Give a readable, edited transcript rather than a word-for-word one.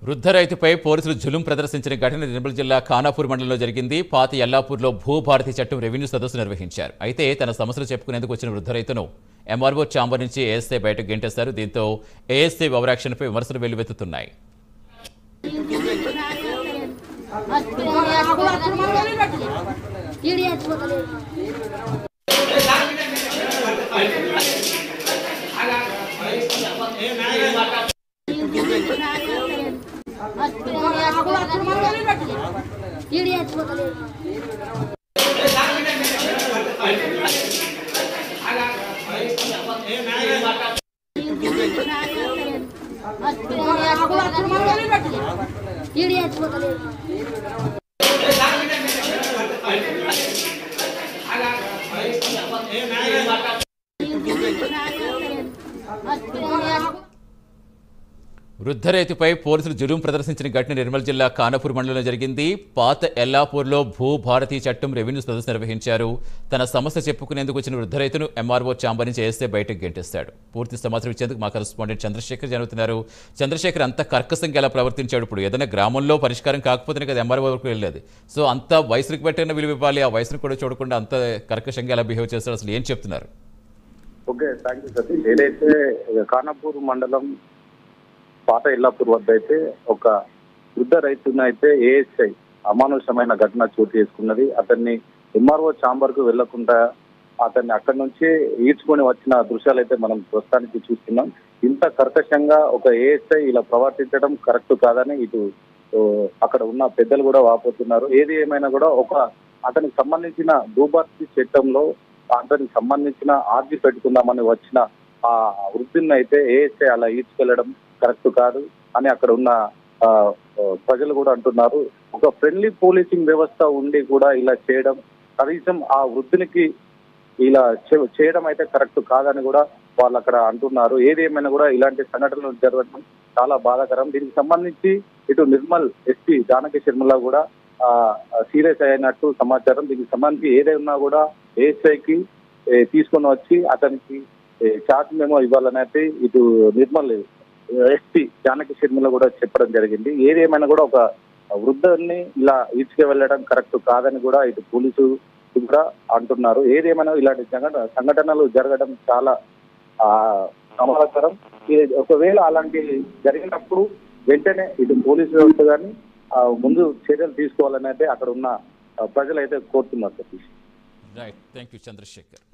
వృద్ధ రైతుపై పోలీసులు జులుం ప్రదర్శించిన ఘటన నిర్మల్ జిల్లా ఖానాపూర్ మండలంలో జరిగింది. పాత ఎల్లాపూర్లో భూభారతి చట్టం రెవెన్యూ సదస్సు నిర్వహించారు. అయితే తన సమస్యలు చెప్పుకునేందుకు వచ్చిన వృద్ధ రైతును ఎంఆర్ఓ ఛాంబర్ నుంచి ఏఎస్ఐ బయటకు గెంటేశారు. దీంతో ఏఎస్ఐ ఓవరాక్షన్పై విమర్శలు వెల్లువెత్తుతున్నాయి. వృద్ధ రైతుపై పోలీసులు జులుం ప్రదర్శించిన ఘటన నిర్మల్ జిల్లా ఖానాపూర్ మండలంలో జరిగింది. పాత ఎల్లాపూర్లో భూభారతి చట్టం రెవెన్యూ సదస్సు నిర్వహించారు. తన సమస్య చెప్పుకునేందుకు వచ్చిన వృద్ధ రైతును ఎంఆర్ఓ ఛాంబర్ నుంచి ఏఎస్ఐ బయటకు గెంటేస్తాడు. పూర్తి సమాచారం ఇచ్చేందుకు మా కరెస్పాండెంట్ చంద్రశేఖర్ జరుగుతున్నారు. చంద్రశేఖర్, అంత కర్కశంగా ఎలా ప్రవర్తించాడు? ఇప్పుడు ఏదైనా గ్రామంలో పరిష్కారం కాకపోతేనే కదా ఎంఆర్ఓ వరకు వెళ్ళేది. సో అంత వయసులకు పెట్టిన విలువ ఇవ్వాలి, ఆ వయసును కూడా చూడకుండా అంత కర్కశంగా ఎలా బిహేవ్ చేస్తాడు? అసలు ఏం చెప్తున్నారు? Okay, thank you Satish. ఏదైతే ఖానాపూర్ మండలం పాత ఎల్లాపూర్ వద్ద అయితే ఒక వృద్ధ రైతును అయితే ఏఎస్ఐ అమానుషమైన ఘటన చోటు చేసుకున్నది. అతన్ని ఎంఆర్ఓ ఛాంబర్ కు వెళ్లకుండా అతన్ని అక్కడి నుంచి ఈడ్చుకొని వచ్చిన దృశ్యాలు అయితే మనం ప్రస్తుతానికి చూస్తున్నాం. ఇంత కర్కశంగా ఒక ఏఎస్ఐ ఇలా ప్రవర్తించడం కరెక్ట్ కాదని ఇటు అక్కడ ఉన్న పెద్దలు కూడా వాపోతున్నారు. ఏది ఏమైనా కూడా అతనికి సంబంధించిన భూభారతి చట్టంలో అతనికి సంబంధించిన ఆర్జీ పెట్టుకుందామని వచ్చిన ఆ వృద్ధుని అయితే ఏఎస్ఐ అలా ఈడ్చుకెళ్లడం కరెక్ట్ కాదు అని అక్కడ ఉన్న ప్రజలు కూడా అంటున్నారు. ఒక ఫ్రెండ్లీ పోలీసింగ్ వ్యవస్థ ఉండి కూడా ఇలా చేయడం, కనీసం ఆ వృద్ధునికి ఇలా చేయడం అయితే కరెక్ట్ కాదని కూడా వాళ్ళు అక్కడ అంటున్నారు. ఏది ఏమైనా కూడా ఇలాంటి సంఘటనలు జరగడం చాలా బాధాకరం. దీనికి సంబంధించి ఇటు నిర్మల్ ఎస్పీ జానకి శర్మల కూడా సీరియస్ అయినట్టు సమాచారం. దీనికి సంబంధించి ఏదైనా కూడా ఏఎస్ఐకి తీసుకొని వచ్చి అతనికి చార్జ్ మెమో ఇవ్వాలని అయితే ఇటు నిర్మల్ ఎస్పీ జానకి శర్మల కూడా చెప్పడం జరిగింది. ఏదేమైనా కూడా ఒక వృద్ధుల్ని ఇలా ఈడ్చుకు వెళ్ళడం కరెక్ట్ కాదని కూడా ఇటు పోలీసు కూడా అంటున్నారు. ఏదేమైనా ఇలాంటి సంఘటనలు జరగడం చాలా ప్రమాదకరం. ఒకవేళ అలాంటి జరిగినప్పుడు వెంటనే ఇటు పోలీసు వ్యవస్థ కానీ ముందు చర్యలు తీసుకోవాలని అయితే అక్కడ ఉన్న ప్రజలు అయితే కోరుతున్నారు. Satish, right, thank you Chandrasekhar.